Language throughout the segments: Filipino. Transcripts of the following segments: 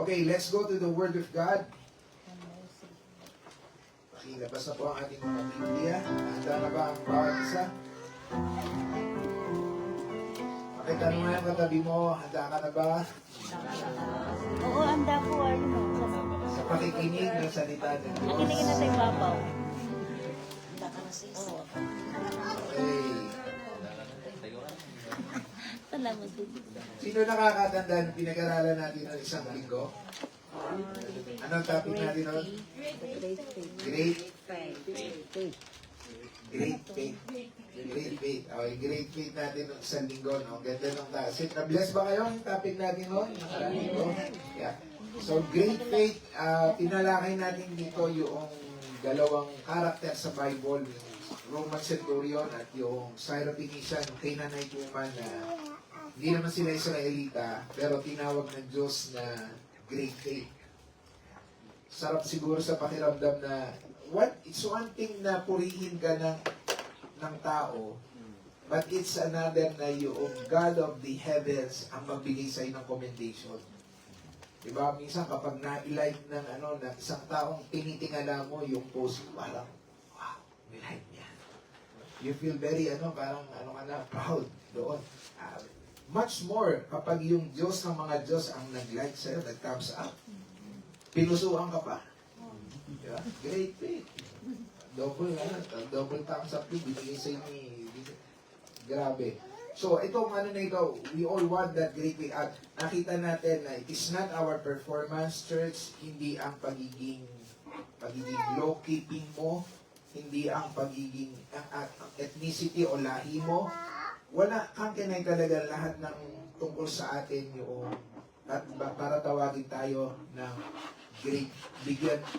Okay, let's go to the Word of God. Pakilabas na po ang ating mga Biblia. Handa na ba ang bawat isa? Pakita mo nga yung katabi mo. Handa ka na ba? Oo, anda po. Sa pakikinig ng salita ng Diyos. Nakinig na sa ibabaw. Handa ka na sa isa. Okay. Salamat po. Sino nakakatanda ng pinag-aralan natin ng isang linggo? Anong topic natin nun? Great faith. Great faith. Great faith. Okay, great faith natin ng isang linggo. No? Ganda ng topic. Na-bless ba kayo ang topic natin nun? Yeah. So, great faith, pinalakay natin dito yung dalawang karakter sa Bible, yung Roman centurion at yung Syrophoenician, yung Canaanite woman na hindi naman sila Israelita, pero tinawag ng Diyos na great faith. Sarap siguro sa pakiramdam na it's one thing na purihin ka ng tao, but it's another na yung God of the heavens ang magbigay sa'yo ng commendation. Diba? Minsan kapag na-like ng isang taong tinitingala mo yung post, parang, wow, may like niya. You feel very, proud doon. Much more kapag yung Diyos ng mga Diyos ang nag-like sa'yo, nag-thumbs up. Pinusuan ka pa. Diba? Great faith. Double thumbs up yung binigay sa'yo ni... Grabe. So, itong na ito, we all want that great faith. At nakita natin na it is not our performance, church, hindi ang pagiging law-keeping mo, hindi ang pagiging ethnicity o lahi mo. Wala kang kinay talaga lahat ng tungkol sa atin yung at para tawagin tayo ng great,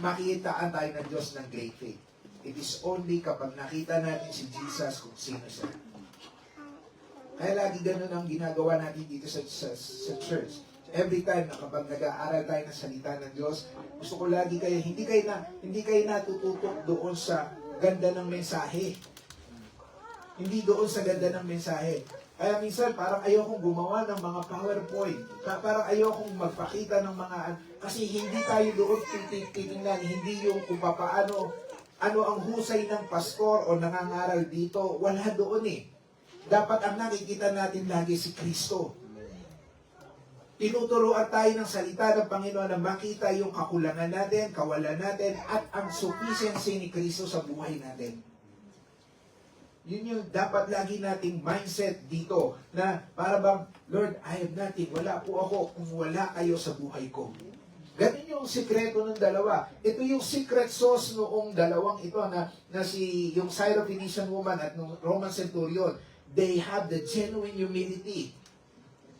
makitaan tayo ng Diyos ng great faith. It is only kapag nakita natin si Jesus kung sino siya. Kaya lagi ganun ang ginagawa natin dito sa church. Every time na kapag nag-aaral tayo ng salita ng Diyos, gusto ko lagi kayo, hindi kayo natututok doon sa ganda ng mensahe. Hindi doon sa ganda ng mensahe. Kaya minsan, parang ayokong gumawa ng mga PowerPoint. Parang ayokong magpakita ng mga... Kasi hindi tayo doon titingnan. Hindi yung kung paano ang husay ng pastor o nangangaral dito. Wala doon eh. Dapat ang nakikita natin lagi si Kristo. Tinuturuan tayo ng salita ng Panginoon na makita yung kakulangan natin, kawalan natin, at ang sufficiency ni Kristo sa buhay natin. Yun yung dapat lagi nating mindset dito na para bang, Lord, I have nothing. Wala po ako kung wala kayo sa buhay ko. Ganun yung sikreto ng dalawa. Ito yung secret sauce noong dalawang ito na yung Syrophoenician woman at ng Roman centurion. They have the genuine humility.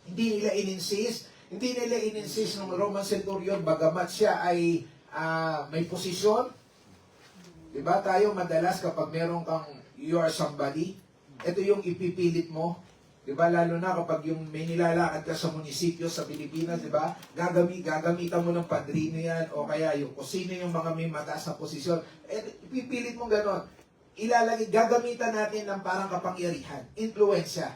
Hindi nila in-insist ng Roman centurion bagamat siya ay may posisyon. Diba tayo madalas kapag meron kang you are somebody, ito yung ipipilit mo. Diba? Lalo na kapag yung may nilalakad ka sa munisipyo sa Pilipinas, diba? Gagamitan mo ng padrino yan o kaya yung kung sino yung mga may mataas na posisyon. Ipipilit mo ganon. Gagamitan natin ng parang kapangyarihan, influensya.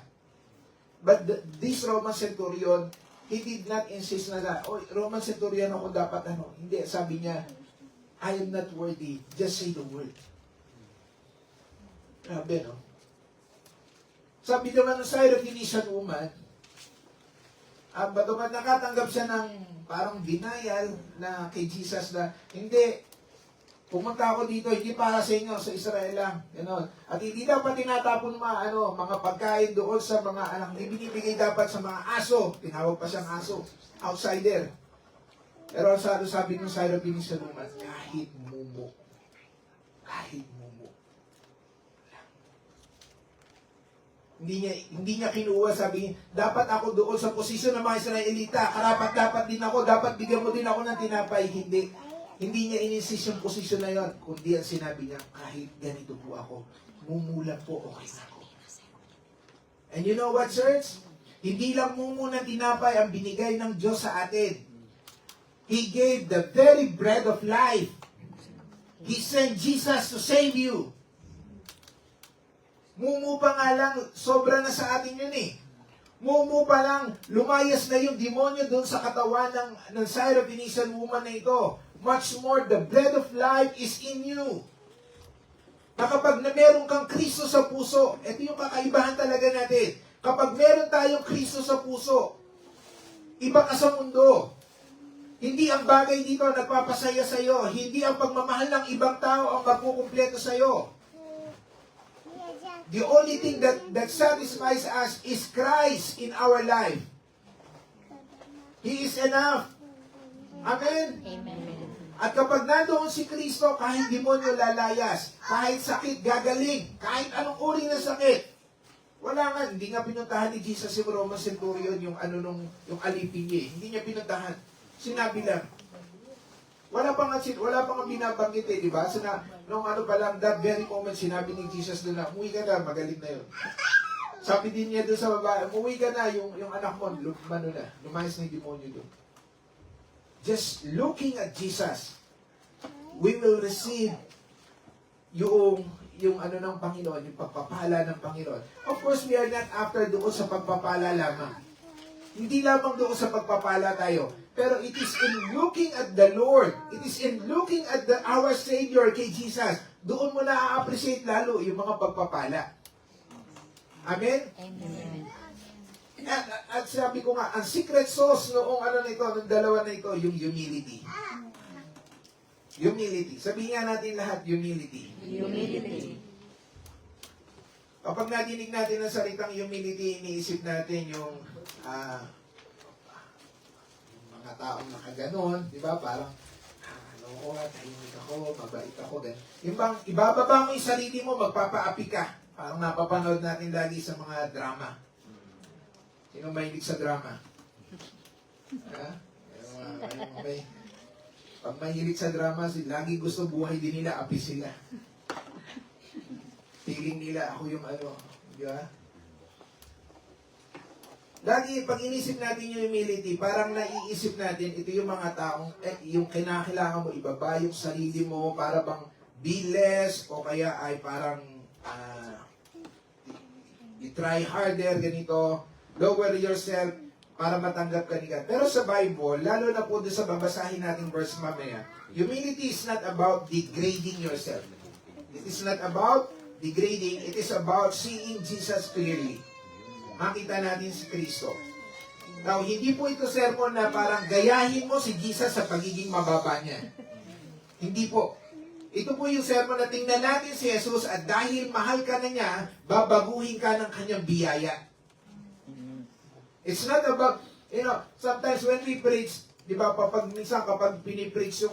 But this Roman centurion, he did not insist na, Roman centurion ako dapat Hindi, sabi niya, I am not worthy, just say the word. Grabe, no? Sabi naman ng Syrophoenician woman, bagamat nakatanggap siya ng parang denial na kay Jesus na, hindi, pumunta ako dito, hindi para sa inyo, sa Israel lang. Ganon. At hindi dapat tinatapon mga pagkain doon sa mga anak. Ibinibigay dapat sa mga aso. Tinawag pa siyang aso. Outsider. Pero sabi ng Syrophoenician woman, kahit mumo. Hindi niya kinuha, sabi niya, dapat ako doon sa posisyon ng mga Israelita, dapat din ako, dapat bigyan mo din ako ng tinapay. Hindi niya ininsist yung posisyon na yun, kundi ang sinabi niya, kahit ganito po ako, mumulan po, okay na ako. And you know what, church? Hindi lang ng tinapay ang binigay ng Diyos sa atin. He gave the very bread of life. He sent Jesus to save you. Mumu pa nga lang, sobra na sa atin yun eh. Mumu pa lang, lumayas na yung demonyo doon sa katawan ng Syrophoenician woman na ito. Much more, the bread of life is in you. Na kapag na meron kang Kristo sa puso, ito yung kakaibahan talaga natin. Kapag meron tayong Kristo sa puso, iba ka sa mundo. Hindi ang bagay dito nagpapasaya sa iyo. Hindi ang pagmamahal ng ibang tao ang magkukumpleto sa iyo. The only thing that satisfies us is Christ in our life. He is enough. Amen? Amen. At kapag nandoon si Kristo, kahit demonyo lalayas, kahit sakit gagaling, kahit anong uri ng sakit. Wala nga, hindi nga pinuntahan ni Jesus si Roman Centurion yung yung alipin niya. Hindi niya pinuntahan. Sinabi lang. Wala pa nga binabanggit di ba? So nung pa lang, that very moment, sinabi ni Jesus doon na, umuwi ka na, magaling na yun. Sabi din niya doon sa babae, umuwi ka na, yung anak mo, lumayas na yung demonyo doon. Just looking at Jesus, we will receive yung ng Panginoon, yung pagpapala ng Panginoon. Of course, we are not after doon sa pagpapala lamang. Hindi lamang doon sa pagpapala tayo. Pero it is in looking at the Lord, it is in looking at our Savior kay Jesus, doon mo na-appreciate lalo yung mga pagpapala. Amen? Amen. At sabi ko nga, ang secret sauce noong ng dalawa na ito, yung humility. Humility. Sabihin nga natin lahat, humility. Humility. Kapag nadinig natin ang salitang humility, iniisip natin yung mga taong nakaganon, di ba? Parang, tahimik ako, mabait ako, ganun. Yung bang, ibababa mo yung sarili mo, magpapaapi ka. Parang napapanood natin lagi sa mga drama. Sino mahilig sa drama? Ha? Pag mahilig sa drama, lagi gusto buhay din nila, api sila. Feeling nila, ako yung di ba? Lagi, pag inisip natin yung humility, parang naiisip natin, ito yung mga taong, yung kinakailangan mo, ibaba yung sarili mo, para bang be less, o kaya ay parang, you try harder, ganito, lower yourself, para matanggap ka ni God. Pero sa Bible, lalo na po doon sa babasahin nating verse mamaya, humility is not about degrading yourself. It is not about degrading, it is about seeing Jesus clearly. Makita natin si Kristo. Now, hindi po ito sermon na parang gayahin mo si Jesus sa pagiging mababa niya. Hindi po. Ito po yung sermon na tingnan natin si Jesus at dahil mahal ka na niya, babaguhin ka ng kanyang biyaya. It's not about, sometimes when we preach, di ba, minsan kapag pinipreach yung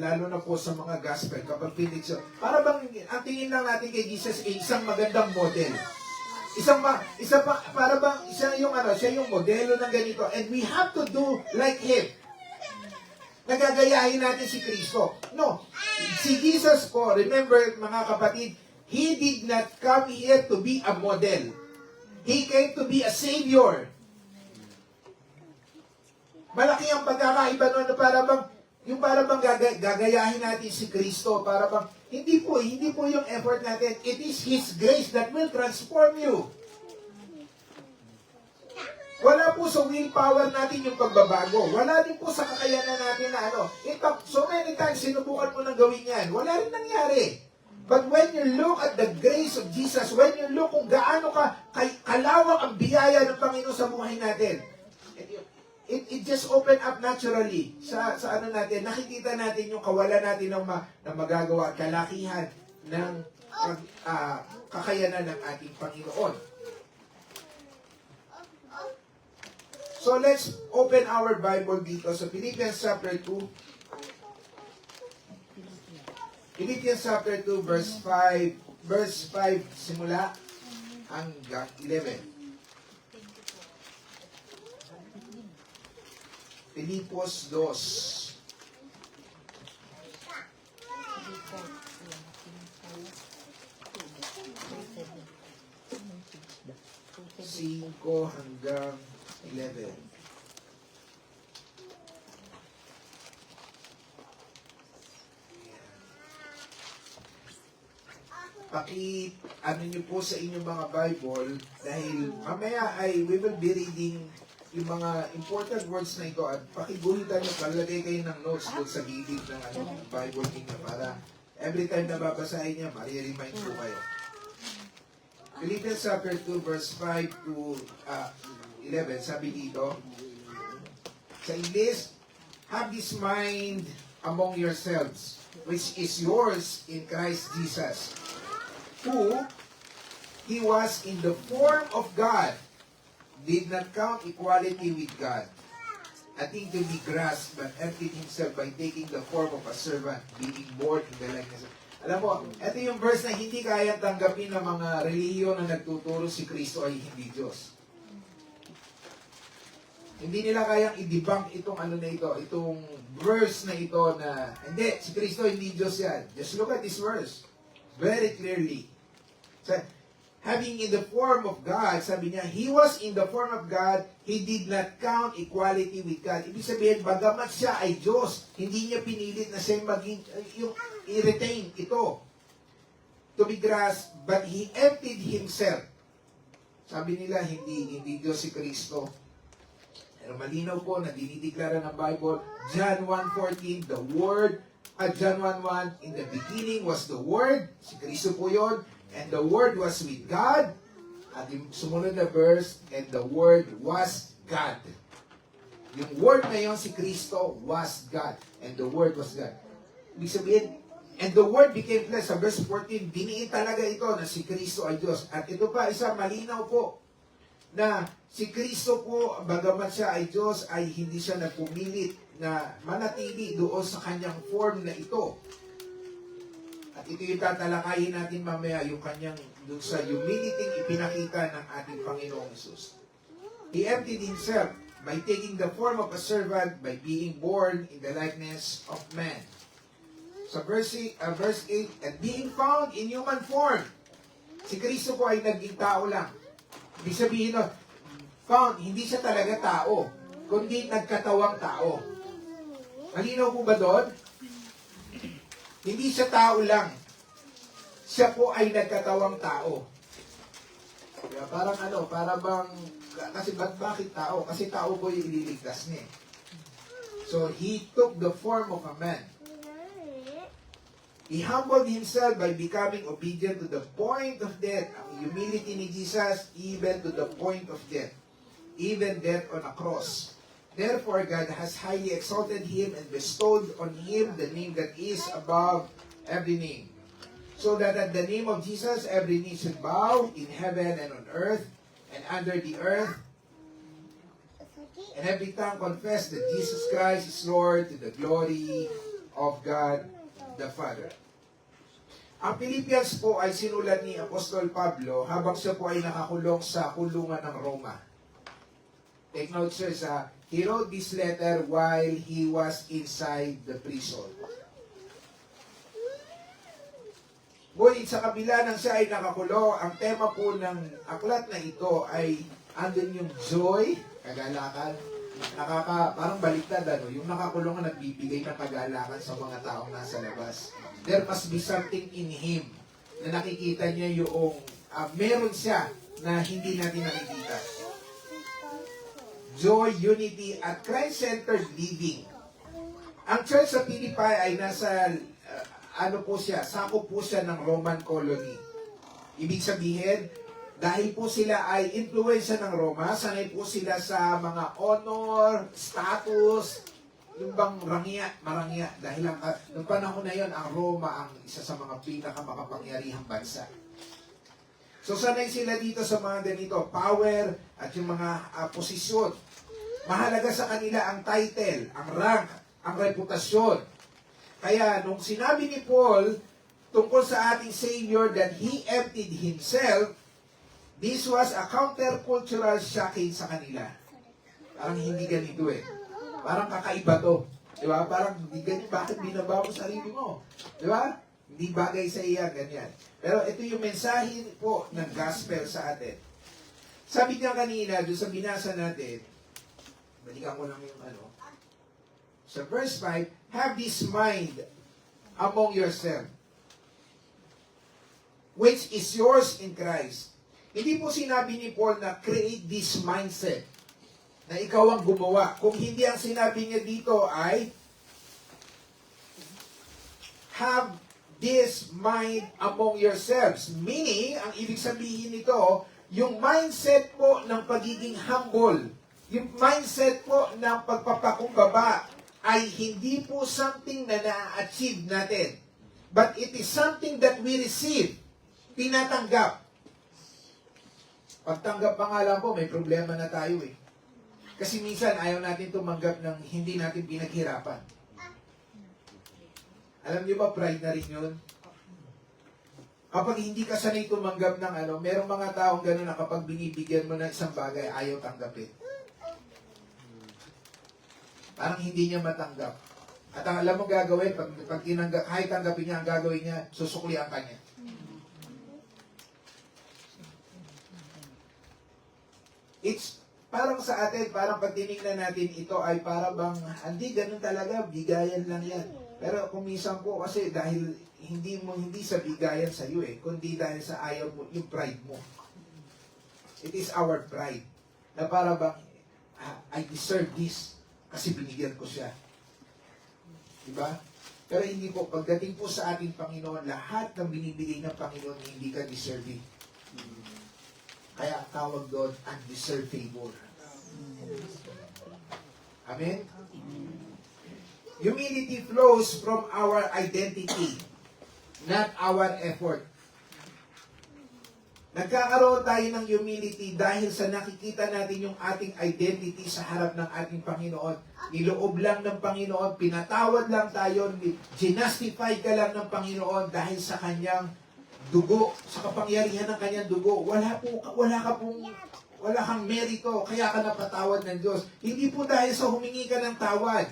lalo na po sa mga gospel, kapag pinipreach yung, para bang, ang tingin lang natin kay Jesus ay isang magandang model. Siya yung modelo ng ganito. And we have to do like Him. Nagagayahin natin si Kristo. No. Si Jesus po, remember mga kapatid, He did not come here to be a model. He came to be a Savior. Malaki ang pagkakaiba nun na para bang gagayahin natin si Kristo, para bang, hindi po yung effort natin. It is His grace that will transform you. Wala po sa willpower natin yung pagbabago. Wala din po sa kakayanan natin na In fact, so many times, sinubukan mo nang gawin yan. Wala rin nangyari. But when you look at the grace of Jesus, when you look kung gaano kalawak ang biyaya ng Panginoon sa buhay natin, it just open up naturally sa natin. Nakikita natin yung kawalan natin ng magagawa at kalakihan ng kakayanan ng ating Panginoon. So let's open our Bible dito sa Philippians chapter 2. Philippians chapter 2 verse 5 simula hanggang 11. Filipos 2. Cinco hanggang 11. ano nyo po sa inyong mga Bible dahil mamaya ay we will be reading yung mga important words na ito at pakiguhitan nyo, palagay kayo ng notes doon sa gilid ng Bible ninyo para every time na babasahin niya, mariremind po kayo. Philippians chapter 2 verse 5 to 11, sabi dito, sa English, have this mind among yourselves, which is yours in Christ Jesus, who, he was in the form of God, did not count equality with God a thing to be grasped, but emptied himself by taking the form of a servant, being born in the likeness of... Alam mo, ito yung verse na hindi kaya tanggapin ng mga relihiyon na nagtuturo si Kristo ay hindi Diyos. Hindi nila kayang i-debunk itong ano na ito, itong verse na ito na, hindi, si Kristo hindi Diyos yan. Just look at this verse. Very clearly. So, having in the form of God, sabi niya, He was in the form of God, He did not count equality with God. Ibig sabihin, bagamat siya ay Diyos, hindi niya pinilit na siya maging, yung i-retain ito to be grasped, but He emptied Himself. Sabi nila, hindi Diyos si Kristo. Pero malinaw po na dinideklara ng Bible, John 1:14, the Word, John 1:1, in the beginning was the Word, si Kristo po yun, and the Word was with God, at yung sumunod na verse, and the Word was God. Yung Word na yun, si Kristo, was God, and the Word was God. Ibig sabihin, and the Word became flesh. Sa verse 14, diniin talaga ito na si Kristo ay Diyos. At ito pa, isa malinaw po, na si Kristo po, bagamat siya ay Diyos, ay hindi siya nagpumilit na manatili doon sa kanyang form na ito. At ito yung tatalakayin natin mamaya, yung kanyang doon sa humility ipinakita ng ating Panginoong Jesus. He emptied himself by taking the form of a servant, by being born in the likeness of man. Sa verse 8, and being found in human form, si Kristo po ay naging tao lang. Ibig sabihin, found, hindi siya talaga tao, kundi nagkatawang tao. Malinaw po ba doon? Hindi siya tao lang. Siya po ay nagkatawang tao. Kaya parang para bang, kasi bakit tao? Kasi tao po yung ililigtas niya. So, He took the form of a man. He humbled Himself by becoming obedient to the point of death. Ang humility ni Jesus, even to the point of death. Even death on a cross. Therefore, God has highly exalted Him and bestowed on Him the name that is above every name. So that at the name of Jesus, every knee should bow in heaven and on earth and under the earth, and every tongue confess that Jesus Christ is Lord, to the glory of God the Father. Ang Philippians po ay sinulat ni Apostol Pablo habang siya po ay nakakulong sa kulungan ng Roma. Take note, sir, he wrote this letter while he was inside the prison. Ngunit sa kabila ng siya ay nakakulong, ang tema po ng aklat na ito ay andun yung joy, kagalakan, parang baliktad, yung nakakulong na nagbibigay ng kagalakan sa mga taong nasa labas. There must be something in him na nakikita niya yung meron siya na hindi natin nakikita. Joy, unity, at Christ-centered living. Ang church sa Philippi ay nasa, sakop po siya ng Roman colony. Ibig sabihin, dahil po sila ay influensya ng Roma, sanay po sila sa mga honor, status, yung bang marangya. Dahil noong panahon na yon, ang Roma ang isa sa mga pinakamakapangyarihang bansa. So sanay sila dito sa mga ganito, power at yung mga posisyon. Mahalaga sa kanila ang title, ang rank, ang reputasyon. Kaya nung sinabi ni Paul tungkol sa ating Savior that He emptied Himself, this was a countercultural shocking sa kanila. Parang hindi ganito Parang kakaiba to. Di ba? Parang hindi ganito. Bakit binabago sarili mo? Di ba? Hindi bagay sa iya, ganyan. Pero ito yung mensahe po ng gospel sa atin. Sabi niya kanina, doon sa binasa natin, balikan ko lang yung sa verse 5, have this mind among yourself. which is yours in Christ. Hindi po sinabi ni Paul na create this mindset na ikaw ang gumawa. Kung hindi, ang sinabi niya dito ay have this mind among yourselves. Meaning, ang ibig sabihin nito, yung mindset po ng pagiging humble, yung mindset po ng pagpapakumbaba ay hindi po something na na-achieve natin. But it is something that we receive. Tinatanggap. Pagtanggap pa nga lang po, may problema na tayo eh. Kasi minsan ayaw natin tumanggap ng hindi natin pinaghirapan. Alam niyo ba, pride na rin yun? Kapag hindi ka sanay tumanggap ng merong mga taong gano'n na kapag binibigyan mo ng isang bagay, ayaw tanggapin. Parang hindi niya matanggap. At ang alam mo gagawin, pag kahit tanggapin niya, ang gagawin niya, susuklian ka niya. It's parang sa atin, parang pag tinignan natin ito ay para bang, hindi, ganun talaga, bigayan lang yan. Pero kung minsan po, kasi dahil hindi sa bigayan sa iyo kundi dahil sa ayaw mo, yung pride mo. It is our pride. Na para bang, I deserve this kasi binigyan ko siya. Diba? Pero hindi po, pagdating po sa ating Panginoon, lahat ng binibigay ng Panginoon, hindi ka deserving. Kaya ang tawag doon, undeserved favor. Amen? Humility flows from our identity, not our effort. Nagkakaroon tayo ng humility dahil sa nakikita natin yung ating identity sa harap ng ating Panginoon. Niloob lang ng Panginoon, pinatawad lang tayo, ginastify ka lang ng Panginoon dahil sa kanyang dugo, sa kapangyarihan ng kanyang dugo. Wala kang merito, kaya ka napatawad ng Diyos. Hindi po dahil sa humingi ka ng tawad.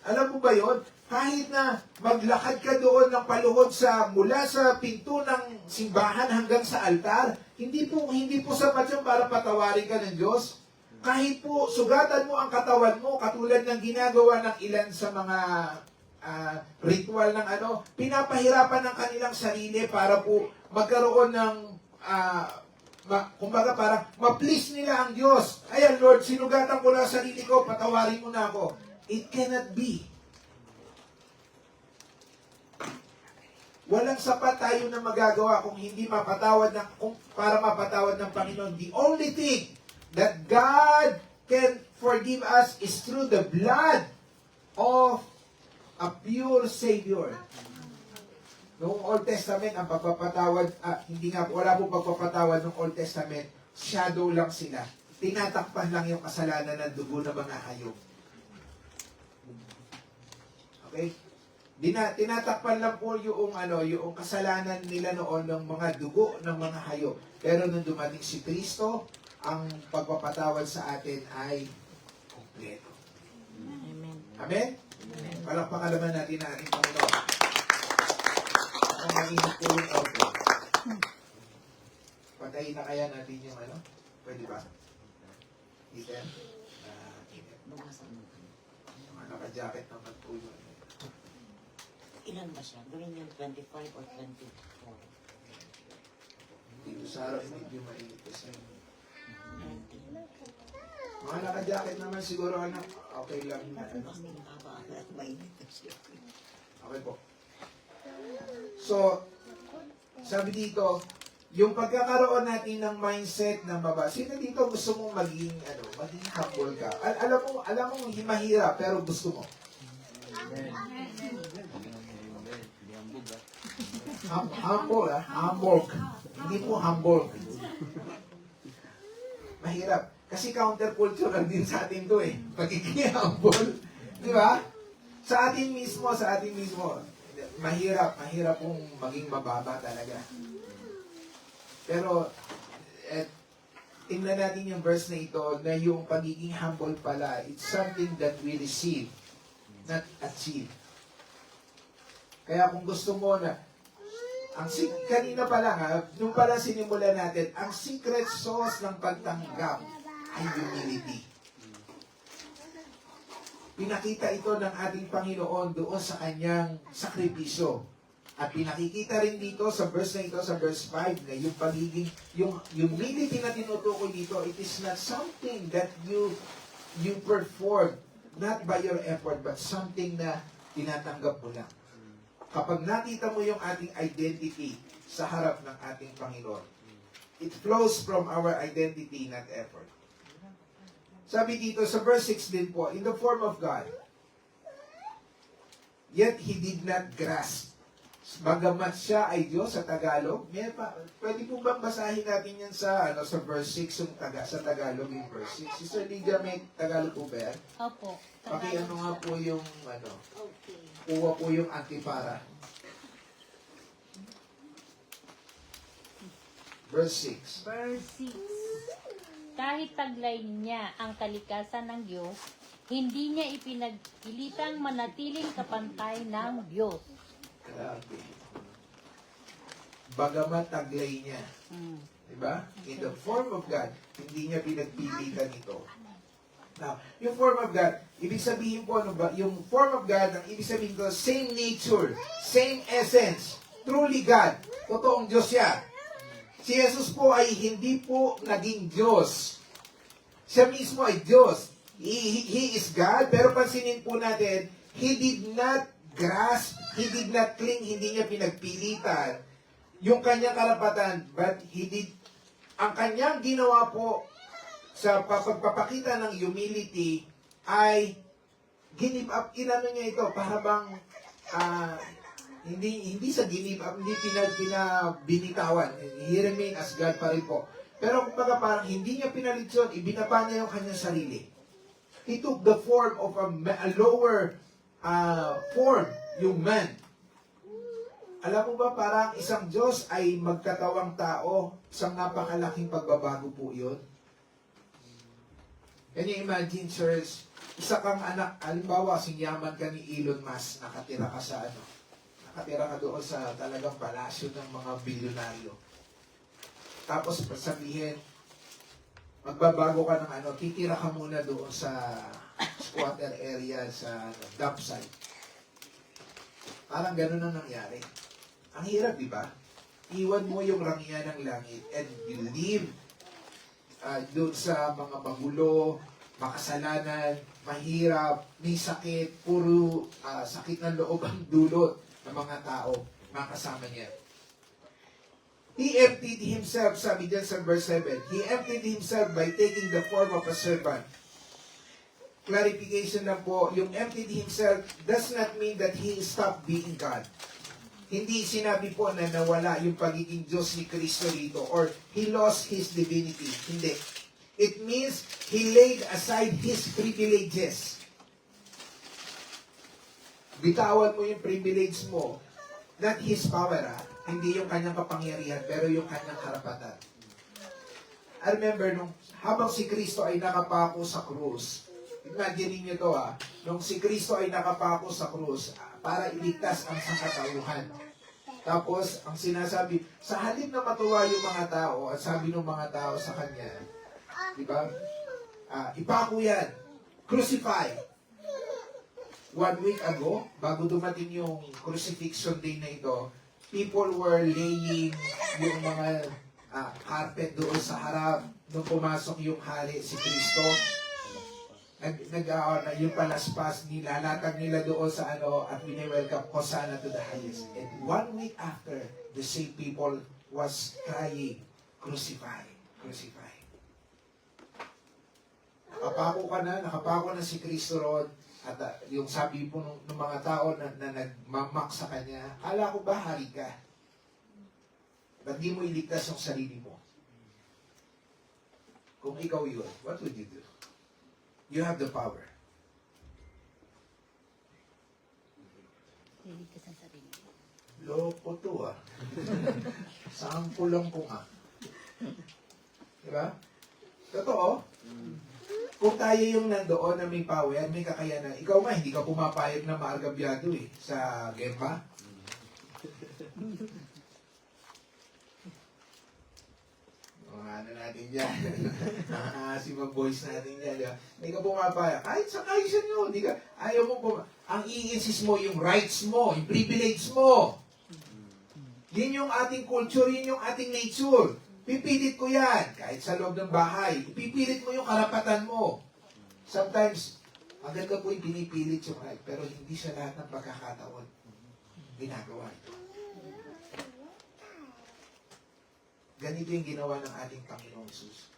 Alam mo ba yon? Kahit na maglakad ka doon ng paluhod mula sa pinto ng simbahan hanggang sa altar, hindi po sapat yun para patawarin ka ng Diyos. Kahit po sugatan mo ang katawan mo, katulad ng ginagawa ng ilan sa mga ritual ng pinapahirapan ng kanilang sarili para po magkaroon ng kumbaga parang ma-please nila ang Diyos. Ayan, Lord, sinugatan ko na sarili ko, patawarin mo na ako. It cannot be. Walang sapat tayo na magagawa kung hindi para mapatawad ng Panginoon. The only thing that God can forgive us is through the blood of a pure Savior. Noong Old Testament, ang pagpapatawad, wala po pagpapatawad ng Old Testament, shadow lang sila. Tinatakpan lang yung kasalanan ng dugo ng mga hayop. Okay? Tinatakpan lang po yung kasalanan nila noon ng mga dugo ng mga hayop. Pero nung dumating si Kristo, ang pagpapatawad sa atin ay kompleto. Amen. Amen? Palakpakan naman natin ang ating Panginoon. Ang mainit po yung auto. Patayin na kaya natin yung Pwede ba? Peter? Mga naka-jacket naman po yun. Ilan ba siya? Gawin yung 25 or 24? Dito sa araw, medyo mainit kasi. 19. Mga naka-jacket naman siguro, okay lang na. Kasi haba at mainit kasi. Okay po. So, sabi dito, yung pagkakaroon natin ng mindset ng baba. Sino dito gusto mong maging humble ka? Alam mo mahirap pero gusto mo. Humble. Hindi po humble. Mahirap. Kasi countercultural din sa atin to pagiging humble. Di ba? Sa atin mismo. Mahirap pong maging mababa talaga. Pero, tingnan natin yung verse na ito, na yung pagiging humble pala, it's something that we receive, not achieve. Kaya kung gusto mo na, kanina pa lang nung pala sinimulan natin, ang secret sauce ng pagtanggap ay humility. Pinakita ito ng ating Panginoon doon sa kanyang sakripisyo. At pinakikita rin dito sa verse na ito, sa verse 5, na yung pagiging, yung humility na tinutukoy dito, it is not something that you perform, not by your effort, but something na tinatanggap mo lang. Kapag nakita mo yung ating identity sa harap ng ating Panginoon, it flows from our identity, not effort. Sabi dito sa verse 6 din po, in the form of God, yet He did not grasp. Bagamat siya ay Diyos sa Tagalog, pwede po bang basahin natin yan sa verse 6 yung sa Tagalog yung verse 6? Sister Lydia, may Tagalog po ba yan? Opo. Paki-ano nga po yung Okay. kuha po yung antipara. Verse 6. Verse 6. Kahit taglay niya ang kalikasan ng Diyos, hindi niya ipinagpilitang manatiling kapantay ng Diyos. Grabe. Bagamat taglay niya. Diba? In the form of God, hindi niya pinagpilitan ito. Now, yung form of God, ibig sabihin po, ano ba? Yung form of God, ang ibig sabihin ko, same nature, same essence, truly God. Totoong Diyos siya. Si Jesus po ay hindi po naging Diyos. Siya mismo ay Diyos. He is God, pero pansinin po natin, He did not grasp, He did not cling, hindi niya pinagpilitan yung kanyang karapatan, but ang kanyang ginawa po sa pagpapakita ng humility ay give up, inano niya ito, para bang hindi sa give up, hindi pinabinitawan. He remained as God pa rin po. Pero kumbaga parang hindi niya pinalit yun, ibinaba niya yung kanyang sarili. He took the form of a lower form, yung man. Alam mo ba, parang isang Diyos ay magkatawang tao, isang napakalaking pagbabago po yun. Can you imagine, church, isa kang anak, halimbawa, yaman ka ni Elon Musk, nakatira ka sa nakatira ka doon sa talagang palasyo ng mga bilyonaryo. Tapos sabihin, magbabago ka ng titira ka muna doon sa squatter area, sa dump site. Parang ganun ang nangyari. Ang hirap, di ba? Iwan mo yung rangya ng langit and you live doon sa mga magulo, makasalanan, mahirap, may sakit, puro sakit ng loob ang dulot ng mga tao, mga kasama niya. He emptied himself, sabi dyan sa verse 7, He emptied himself by taking the form of a servant. Clarification lang po, yung emptied himself does not mean that He stopped being God. Hindi sinabi po na nawala yung pagiging Diyos ni Kristo dito or He lost His divinity. Hindi. It means He laid aside His privileges. Bitawan mo yung privilege mo. Not His power, Hindi yung kanyang kapangyarihan, pero yung kanyang karapatan. I remember, habang si Kristo ay nakapako sa krus, imagine niyo to nung si Kristo ay nakapako sa krus, para iligtas ang sangkatauhan. Tapos, ang sinasabi, sa halip na matuwa yung mga tao, at sabi ng mga tao sa kanya, di ba? Ipako yan. Crucify. 1 week ago, bago dumating yung crucifixion day na ito, people were laying yung mga carpet doon sa harap nung pumasok yung hari si Kristo. Yung palaspas, nilalatag nila doon sa at wini-welcome Hosanna to the highest. And 1 week after, the same people was crying, crucify, crucify. Nakapako na si Kristo ron, at yung sabi po ng mga tao na nagmamak sa kanya, ala ko ba hari ka? Ba't di mo iligtas yung sarili mo? Kung ikaw yun, what would you do? You have the power. Liligtas ang sarili. Loko to Sample lang ko nga. Diba? Totoo? Kung tayo yung nandoon na may power, may kakayanan, ikaw nga, hindi ka pumapayag na maargabyado sa Gemba. Ano natin dyan. Si mga boys natin dyan. Hindi ka pumapayag. Kahit sa kaisa nyo, ayaw mo ang i-insist mo yung rights mo, yung privilege mo. Yun yung ating culture, yun yung ating nature. Pipilit ko yan, kahit sa loob ng bahay. Pipilit mo yung karapatan mo. Sometimes, maganda po yung pinipilit yung right, pero hindi sa lahat ng pagkakataon ginagawa ito. Ganito yung ginawa ng ating Panginoong Jesus.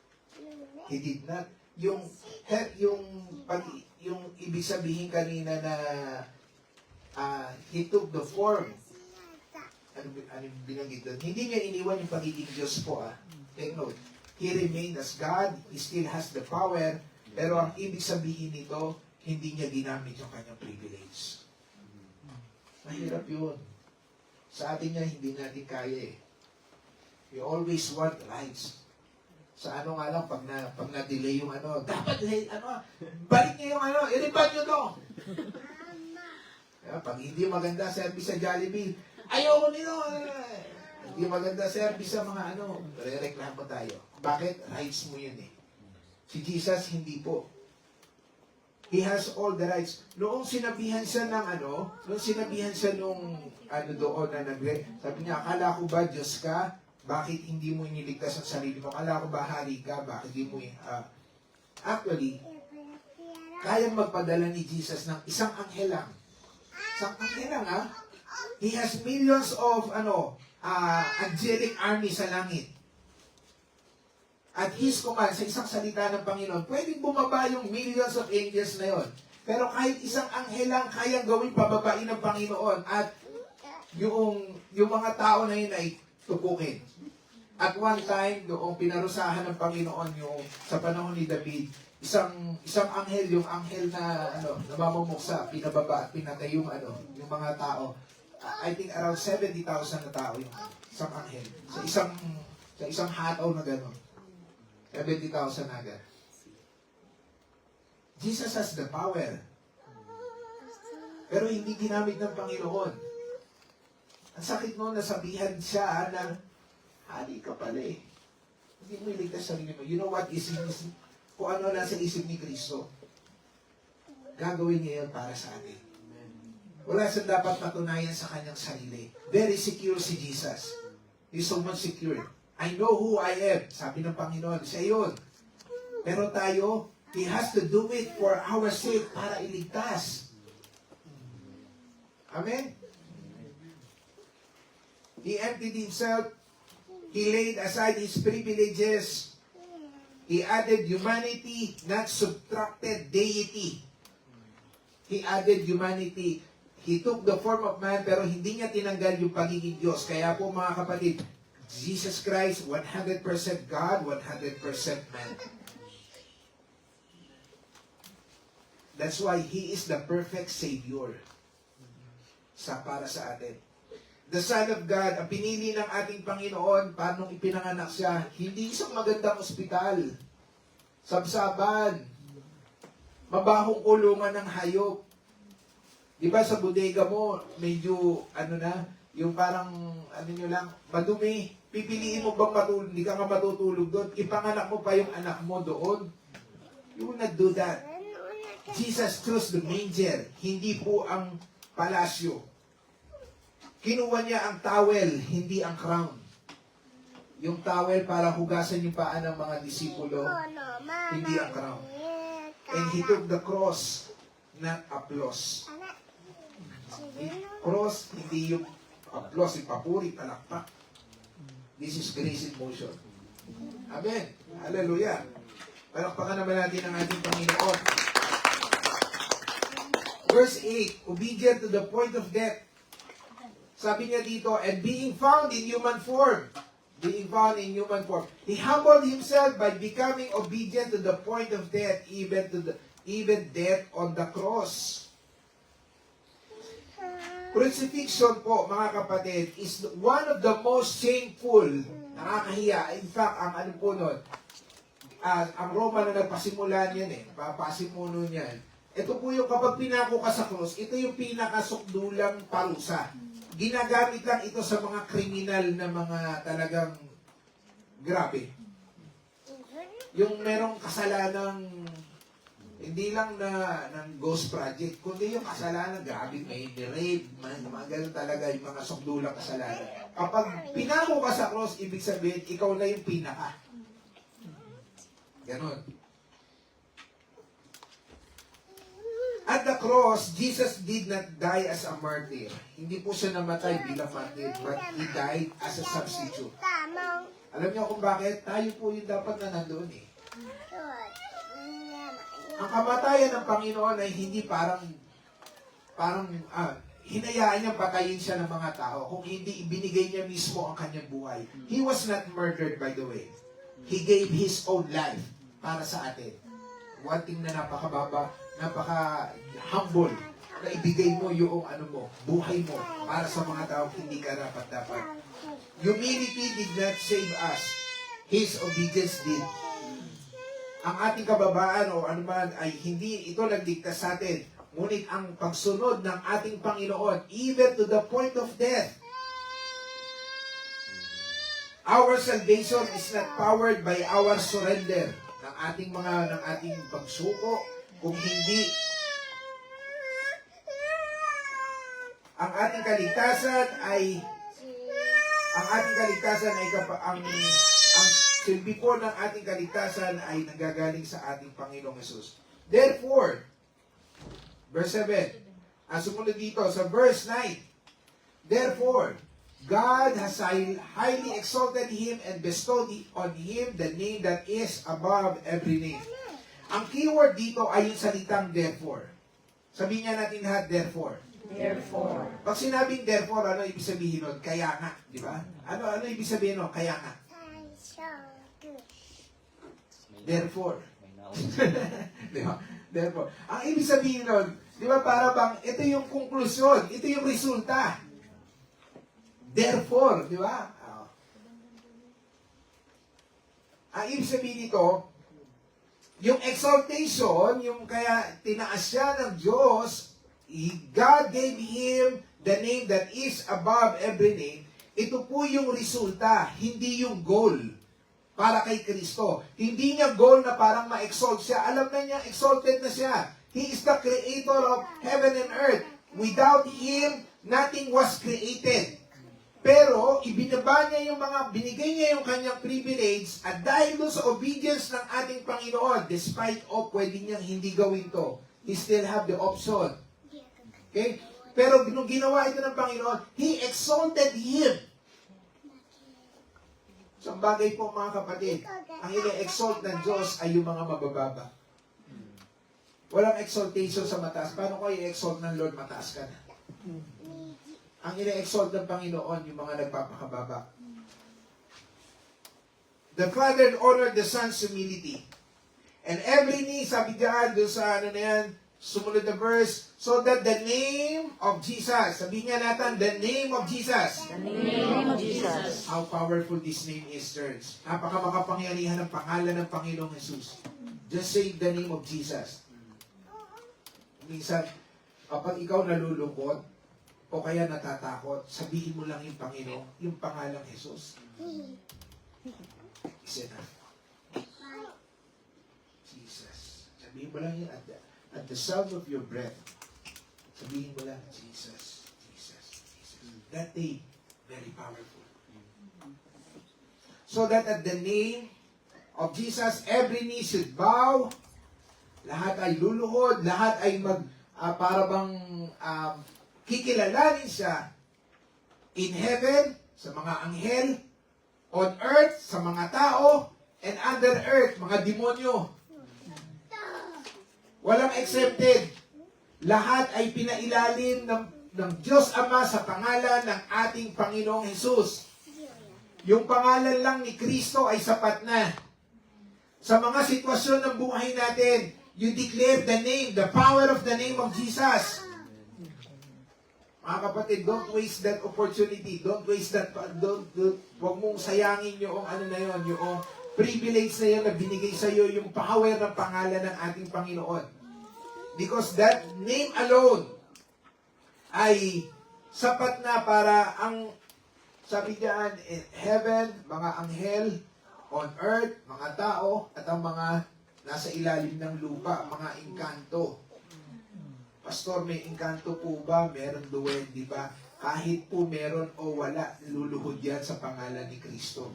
He did not, yung ibig sabihin kanina na he took the form. Ano binanggit doon? Hindi niya iniwan yung pagiging Diyos po. Take note. He remained as God. He still has the power. Pero ang ibig sabihin nito, hindi niya ginamit yung kanyang privilege. Mahirap yun. Sa atin nga, hindi natin kaya eh. We always want rights. Sa ano nga lang, pag na-delay yung ano, dapat, balik niyo yung ano, i-refund nyo to. Pag hindi maganda service sa Jollibee, ayaw nito. Hindi maganda service sa mga ano, re-reklamo tayo. Bakit? Rights mo yun eh. Si Jesus, hindi po. He has all the rights. Noong sinabihan siya ng ano, noong sinabihan siya nung ano doon na sabi niya, akala ko ba Diyos ka? Bakit hindi mo iniligtas ang sarili mo? Akala ko ba hari ka? Bakit hindi mo actually, kayang magpadala ni Jesus ng isang anghel lang. Isang anghel lang He has millions of angelic army sa langit. At His command, sa isang salita ng Panginoon, pwedeng bumaba yung millions of angels na yon. Pero kahit isang anghel lang kayang gawin pababain ng Panginoon at yung mga tao na yun ay tupukin. At one time, doong pinarusahan ng Panginoon yung sa panahon ni David, isang anghel, yung anghel na namamumuksa, pinababa at pinatay yung mga tao. I think around 70,000 na tao yung isang anghel. Sa isang hataw na gano'n. 70,000 agad. Jesus has the power. Pero hindi ginamit ng Panginoon. Ang sakit mo, nasabihan siya na, hari ka pala eh. Hindi mo iligtas sarili mo. You know what is kung ano nasa isip ni Kristo, gagawin niya yun para sa atin. Wala siyang dapat patunayan sa kanyang sarili. Very secure si Jesus. He's so much secure. I know who I am. Sabi ng Panginoon, siya yun. Pero tayo, He has to do it for our sake para iligtas. Amen? He emptied Himself. He laid aside His privileges. He added humanity, not subtracted deity. He added humanity. He took the form of man, pero hindi niya tinanggal yung pagiging Diyos. Kaya po mga kapatid, Jesus Christ, 100% God, 100% man. That's why He is the perfect Savior para sa atin. The Son of God, ang pinili ng ating Panginoon, paano ipinanganak siya, hindi isang magandang ospital, sabsaban, mabahong kulungan ng hayop. Diba sa bodega mo, medyo, yung parang, madumi, pipiliin mo bang matulog, hindi ka nga matutulog doon, ipanganak mo pa yung anak mo doon. You will not do that. Jesus chose the manger, hindi po ang palasyo. Kinuha niya ang towel, hindi ang crown. Yung towel para hugasan yung paa ng mga disipulo, hindi ang crown. And He took the cross, not applause. Cross, hindi yung applause, ipapuri, talakpak. This is grace in motion. Amen. Hallelujah. Palakpakan naman natin ang ating Panginoon. Verse 8, obedient to the point of death. Sabi niya dito, and being found in human form. Being found in human form. He humbled Himself by becoming obedient to the point of death, even death on the cross. Crucifixion po, mga kapatid, is one of the most shameful, nakakahiya. In fact, ang ano po nun, ang Roma na nagpasimula niyan papasimuno niyan. Ito po yung kapag pinako ka sa cross, ito yung pinakasukdulang parusa. Ginagamit lang ito sa mga kriminal na mga talagang grabe. Yung merong kasalanang Hindi lang na ng ghost project, kundi yung kasalanan, grabe, may rape, mga ganun talaga, yung mga sukdulang kasalanan. Kapag pinako ka sa cross, ibig sabihin, ikaw na yung pinaka. Ganon. At the cross, Jesus did not die as a martyr. Hindi po siya namatay bilang martyr, but He died as a substitute. Alam niyo kung bakit? Tayo po yung dapat na nandoon eh. Ang kamatayan ng Panginoon ay hindi parang hinayaan niyang patayin siya ng mga tao. Kung hindi, ibinigay niya mismo ang kanyang buhay. He was not murdered, by the way. He gave His own life para sa atin. One thing na napakababa, napaka-humble, na ibigay mo yung buhay mo para sa mga tao hindi ka dapat. Humility did not save us. His obedience did. Ang ating kababaan o anuman ay hindi ito nagdikta sa atin. Ngunit ang pagsunod ng ating Panginoon, even to the point of death. Our salvation is not powered by our surrender ng ating pagsuko, kung hindi ang ating kaligtasan ay ang silbi po ng ating kaligtasan ay nanggagaling sa ating Panginoong Hesus. Therefore, verse 7, ang sumunod dito sa verse 9, therefore, God has highly exalted Him and bestowed on Him the name that is above every name. Ang keyword dito ay yung salitang therefore. Sabihin niya natin lahat, therefore. Therefore. Pag sinabing therefore, ano ibig sabihin nun? Kaya nga, di ba? Ano ibig sabihin nun? Kaya nga. Therefore. Di ba? Therefore. Ang ibig sabihin nun, di ba, para bang, ito yung konklusyon, ito yung resulta. Therefore, di ba? Ang ibig sabihin nito, yung exaltation, yung kaya tinaas siya ng Diyos, God gave Him the name that is above every name. Ito po yung resulta, hindi yung goal para kay Kristo. Hindi niya goal na parang ma-exalt siya. Alam na niya, exalted na siya. He is the creator of heaven and earth. Without Him, nothing was created. Pero, ibinaba niya binigay niya yung kanyang privilege at dahil doon sa obedience ng ating Panginoon, despite of pwede niyang hindi gawin to, He still have the option. Okay? Pero nung ginawa ito ng Panginoon, He exalted Him. So, ang bagay po mga kapatid, ang ine-exalt ng Diyos ay yung mga mabababa. Walang exaltation sa mataas. Paano ko i-exalt ng Lord mataas ka na? Ang ine-exalt ng Panginoon, yung mga nagpapakababa. The Father honored the Son's humility. And every knee, sabi diyan, doon sa sumunod na verse, so that the name of Jesus, sabihin nga natin, the name of Jesus. The name of Jesus. How powerful this name is, church. Napaka-makapangyarihan ng pangalan ng Panginoong Jesus. Just say the name of Jesus. Minsan, kapag ikaw nalulungkot, o kaya natatakot, sabihin mo lang yung Panginoon, yung pangalang Jesus. Isa na. Jesus. Sabihin mo lang yun at the sound of your breath. Sabihin mo lang, Jesus, Jesus, Jesus. That name, very powerful. So that at the name of Jesus, every knee should bow, lahat ay luluhod, lahat ay kikilalanin siya in heaven, sa mga anghel, on earth, sa mga tao, and under earth, mga demonyo. Walang accepted. Lahat ay pinailalim ng Diyos Ama sa pangalan ng ating Panginoong Hesus. Yung pangalan lang ni Kristo ay sapat na. Sa mga sitwasyon ng buhay natin, you declare the name, the power of the name of Jesus. Mga kapatid, don't waste that opportunity. Don't waste that, huwag mong sayangin yung yung privilege na yun na binigay sa iyo, yung power ng pangalan ng ating Panginoon. Because that name alone ay sapat na para ang, sabi diyan, in heaven, mga anghel, on earth, mga tao, at ang mga nasa ilalim ng lupa, mga engkanto. Pastor, may engkanto po ba? Meron duwende ba? Kahit po meron o wala, luluhod yan sa pangalan ni Kristo.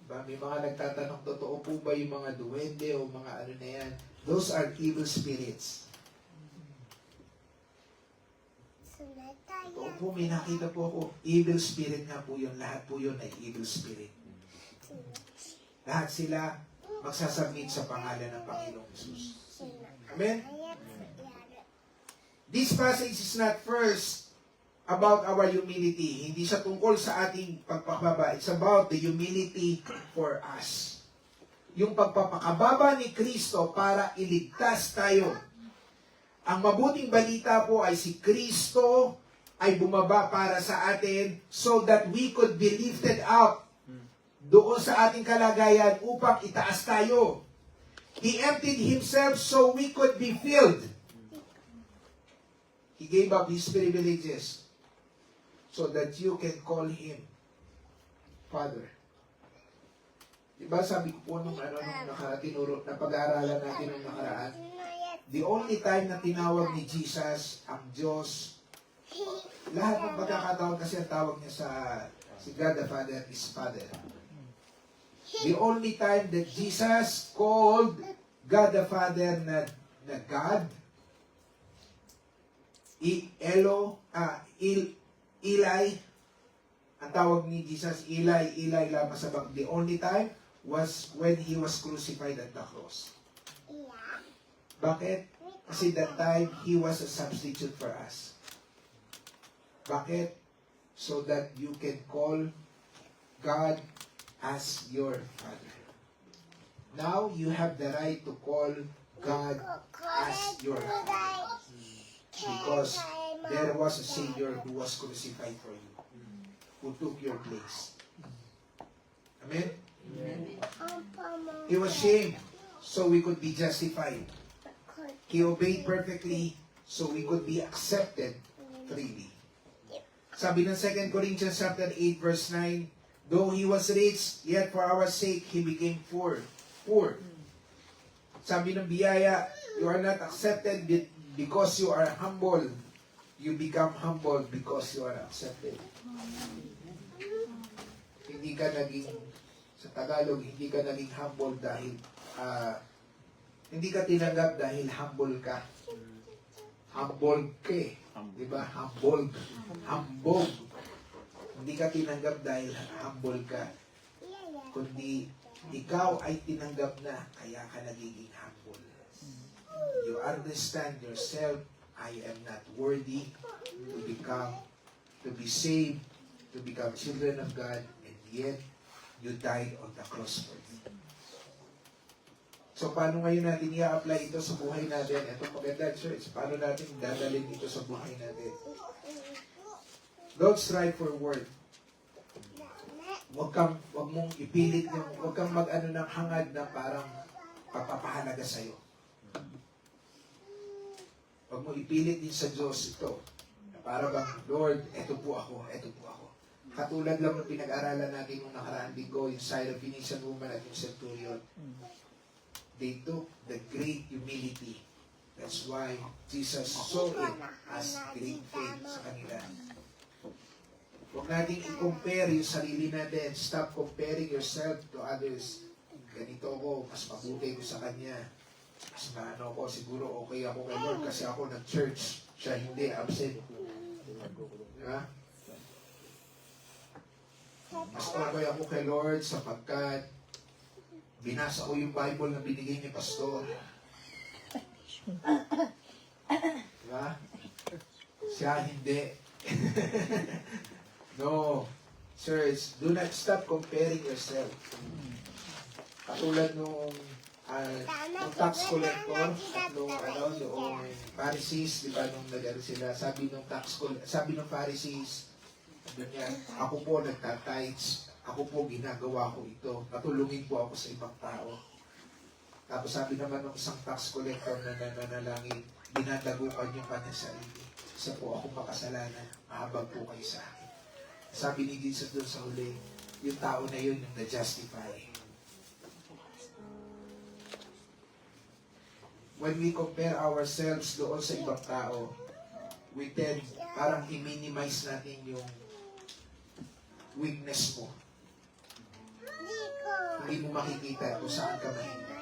Diba? May mga nagtatanong, totoo po ba yung mga duwende o mga ano na yan? Those are evil spirits. Totoo po, may nakita po ako. Evil spirit nga po yun. Lahat po yun ay evil spirit. Lahat sila magsasubmit sa pangalan ng Panginoong Jesus. Amen? This passage is not first about our humility. Hindi siya tungkol sa ating pagpakababa. It's about the humility for us. Yung pagpapakababa ni Kristo para iligtas tayo. Ang mabuting balita po ay si Kristo ay bumaba para sa atin so that we could be lifted up doon sa ating kalagayan upang itaas tayo. He emptied Himself so we could be filled. He gave up His privileges so that you can call Him Father. Diba sabi ko po nung tinuro, na pag-aaralan natin nung nakaraan, the only time na tinawag ni Jesus ang Diyos, lahat ng pagkakataon kasi ang tawag niya sa si God the Father is Father. The only time that Jesus called God the Father na God, Eli, ang tawag ni Jesus, Eli lama sabak. The only time was when He was crucified at the cross. Bakit? Kasi that time, He was a substitute for us. Bakit? So that you can call God as your Father. Now, you have the right to call God as your Father. Because there was a Savior who was crucified for you, who took your place. Amen? He was shamed so we could be justified. He obeyed perfectly so we could be accepted freely. Sabi ng 2 Corinthians chapter 8 verse 9, though He was rich, yet for our sake He became poor. Sabi ng biyaya, you are not accepted because you are humble. You become humble because you are accepted. Hindi ka naging, sa Tagalog, hindi ka naging humble dahil, hindi ka tinanggap dahil humble ka. Humble ka eh. Diba? Humble. Humble. Hindi ka tinanggap dahil humble ka. Kundi, ikaw ay tinanggap na, kaya ka nagiging humble. You understand yourself, I am not worthy to be saved, to become children of God, and yet, you died on the cross for me. So, paano ngayon natin i-apply ito sa buhay natin? Ito maganda, church. Paano natin dadalhin ito sa buhay natin? Don't strive for word. Huwag mong ipilit huwag kang mag-ano ng hangad na parang papapahalaga sa'yo. Huwag mo ipilit din sa Diyos ito. Para bang, Lord, eto po ako. Katulad lang ng pinag-aralan natin nung nakaraan linggo, yung Syrophoenician woman at yung centurion. They took the great humility. That's why Jesus saw it as great faith sa kanila. Huwag natin i-compare yung sarili natin. Stop comparing yourself to others. Ganito ko, mas mabuti ko sa kanya. Mas maano ko, siguro okay ako kay Lord kasi ako nag-church. Siya hindi, absent. Diba? Mas okay ako kay Lord sapagkat binasa ko yung Bible na binigay ni Pastor. Diba? Siya hindi. No. Church, do not stop comparing yourself. Katulad nung tax collector at yung Pharisees, di ba, nung nag-ano sila, sabi ng Pharisees, ako po nagtatites, ako po ginagawa ko ito, patulungin po ako sa ibang tao. Tapos sabi naman ng isang tax collector na nananalangin, dinadagukan yung kanyang sarili. Isa po ako makasalanan, mahabag po kayo sa akin. Sabi ni Jesus doon sa huli, yung tao na yun yung na-justify. when we compare ourselves doon sa ibang tao, we tend parang i-minimize natin yung weakness mo. Hindi mo makikita kung saan ka mahina.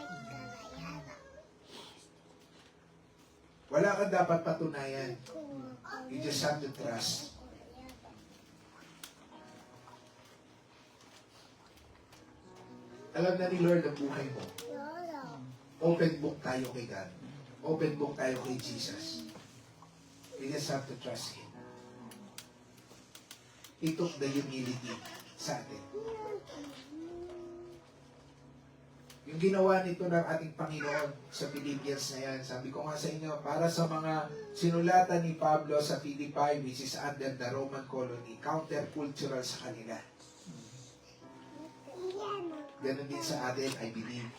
Wala kang dapat patunayan. You just have to trust. Alam na ni Lord ang buhay mo. Open book tayo kay God. Open book tayo kay Jesus. We just have to trust Him. He took the humility sa atin. Yung ginawa nito ng ating Panginoon sa Philippians na yan, sabi ko nga sa inyo, para sa mga sinulatan ni Pablo sa Philippi, which is under the Roman colony, countercultural sa kanila. Ganon din sa atin, I believe.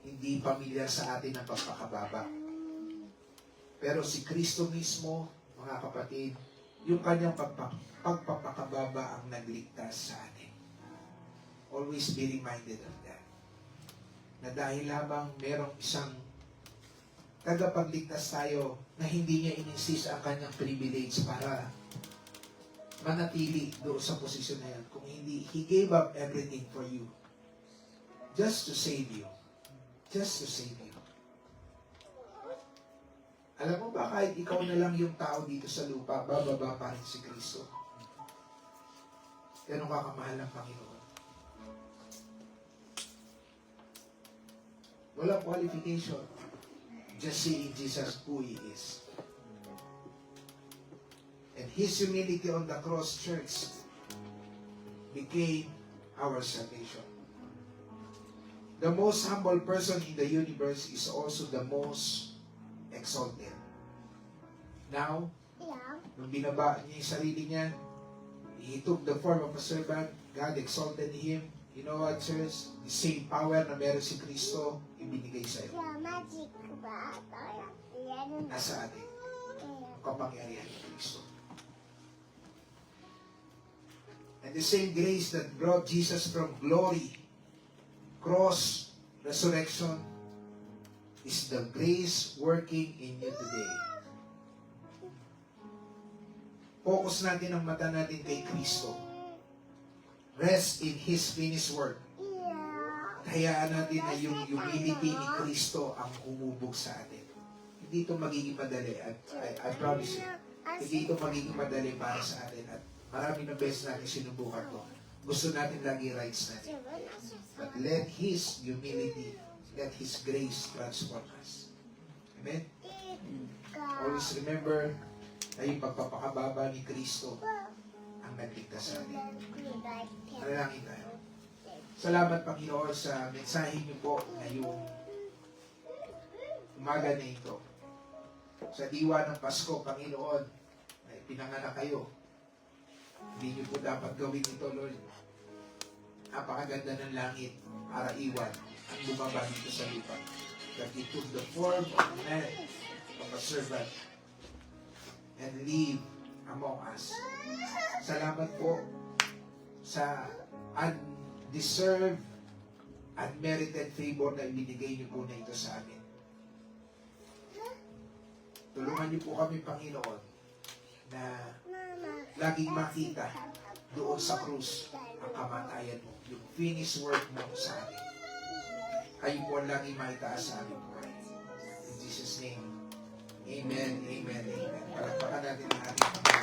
Hindi pamilyar sa atin ang pagpakababa. Pero si Kristo mismo, mga kapatid, yung kanyang pagpapakababa ang nagligtas sa atin. Always be reminded of that. Na dahil lamang merong isang tagapagligtas tayo na hindi niya in-insist ang kanyang privilege para manatili doon sa posisyon na yan. Kung hindi, He gave up everything for you. Just to save you. Just to save you. Alam mo ba, kahit ikaw na lang yung tao dito sa lupa, bababa pa rin si Kristo. Ganun ka kamahal ng Panginoon. Walang qualification. Just seeing Jesus who He is. And His humility on the cross, church, became our salvation. The most humble person in the universe is also the most exalted. Now, nung binaba niya yung sarili niya, He took the form of a servant, God exalted Him. You know what, church? The same power na meron si Kristo, ibinigay sa'yo. Nasa atin. Kapangyarihan ni Kristo. And the same grace that brought Jesus from glory, cross, resurrection, is the grace working in you today. Focus natin ang mata natin kay Kristo. Rest in His finished work. Hayaan natin na yung humility ni Kristo ang humubog sa atin. Hindi ito magiging madali. At I promise you, hindi ito magiging madali para sa atin. At marami na beses natin sinubukan to. Gusto natin lagi rights natin. But let His humility, let His grace transform us. Amen? Always remember na yung pagpapakababa ni Kristo ang nagligtas sa atin. Manalangin tayo. Salamat, Panginoon, sa mensahe niyo po ngayong umaga na ito. Sa diwa ng Pasko, Panginoon, ay pinanganak kayo. Hindi niyo po dapat gawin ito, Lord. Napakaganda ng langit para iwan ang bumaba dito sa lupa. That He took the form of man, of a servant, and live among us. Salamat po sa undeserved, unmerited favor na ibinigay niyo po na ito sa amin. Tulungan niyo po kami, Panginoon, na laging makita doon sa krus ang kamatayan mo, yung finished work mo sa amin. Kayo po ang laging maitaas sa amin buhay. In Jesus' name, Amen, Amen, Amen. Palakpakan natin ang ating Panginoon.